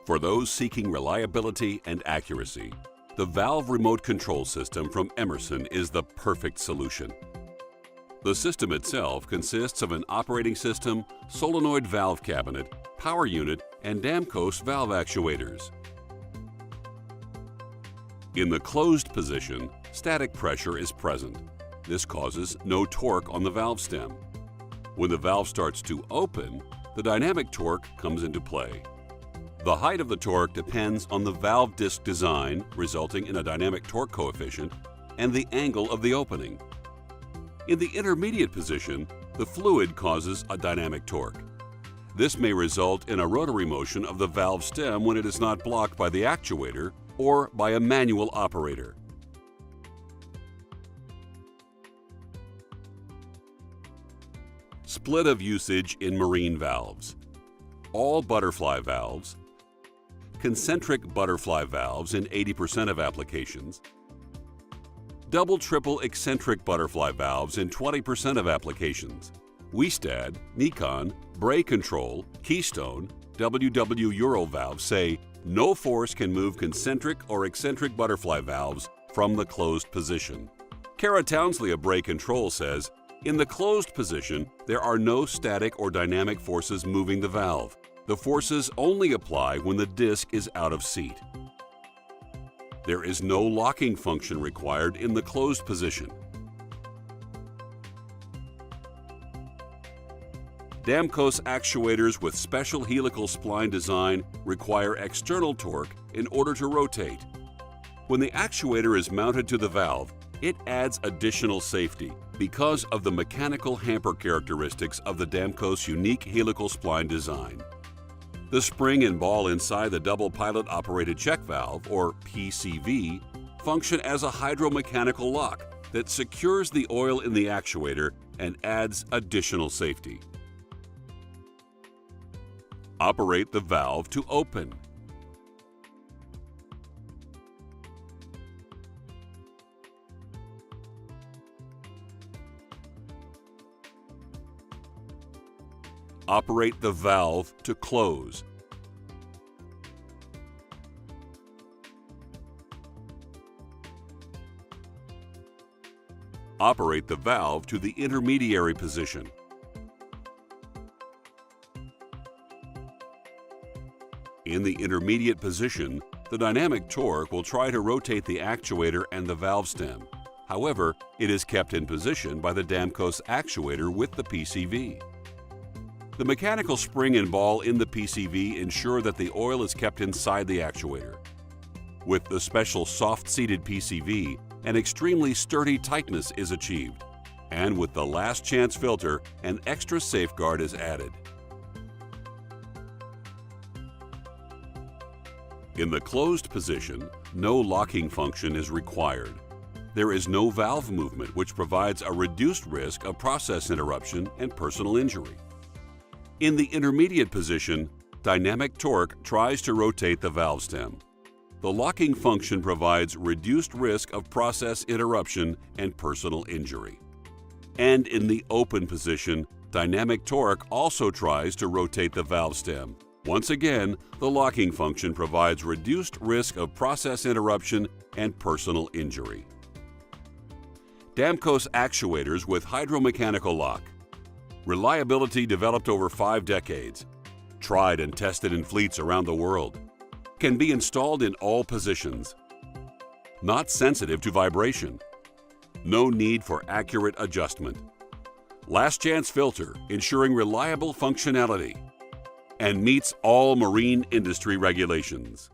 For those seeking reliability and accuracy, the valve remote control system from Emerson is the perfect solution. The system itself consists of an operating system, solenoid valve cabinet, power unit, and Damcos valve actuators. In the closed position, static pressure is present. This causes no torque on the valve stem. When the valve starts to open, the dynamic torque comes into play. The height of the torque depends on the valve disc design, resulting in a dynamic torque coefficient, and the angle of the opening. In the intermediate position, the fluid causes a dynamic torque. This may result in a rotary motion of the valve stem when it is not blocked by the actuator or by a manual operator. Split of usage in marine valves. All butterfly valves, concentric butterfly valves in 80% of applications, double-triple eccentric butterfly valves in 20% of applications, Wiestad, Nikon, Bray Control, Keystone, WW Ural valves say no force can move concentric or eccentric butterfly valves from the closed position. Kara Townsley of Bray Control says, in the closed position, there are no static or dynamic forces moving the valve. The forces only apply when the disc is out of seat. There is no locking function required in the closed position. Damcos actuators with special helical spline design require external torque in order to rotate. When the actuator is mounted to the valve, it adds additional safety because of the mechanical hamper characteristics of the Damcos unique helical spline design. The spring and ball inside the double pilot operated check valve, or PCV, function as a hydromechanical lock that secures the oil in the actuator and adds additional safety. Operate the valve to open. Operate the valve to close. Operate the valve to the intermediary position. In the intermediate position, the dynamic torque will try to rotate the actuator and the valve stem. However, it is kept in position by the Damcos actuator with the PCV. The mechanical spring and ball in the PCV ensure that the oil is kept inside the actuator. With the special soft-seated PCV, an extremely sturdy tightness is achieved, and with the last chance filter, an extra safeguard is added. In the closed position, no locking function is required. There is no valve movement, which provides a reduced risk of process interruption and personal injury. In the intermediate position, dynamic torque tries to rotate the valve stem. The locking function provides reduced risk of process interruption and personal injury. And in the open position, dynamic torque also tries to rotate the valve stem. Once again, the locking function provides reduced risk of process interruption and personal injury. Damcos actuators with hydromechanical lock. Reliability developed over 5 decades. Tried and tested in fleets around the world. Can be installed in all positions. Not sensitive to vibration. No need for accurate adjustment. Last chance filter, ensuring reliable functionality. And meets all marine industry regulations.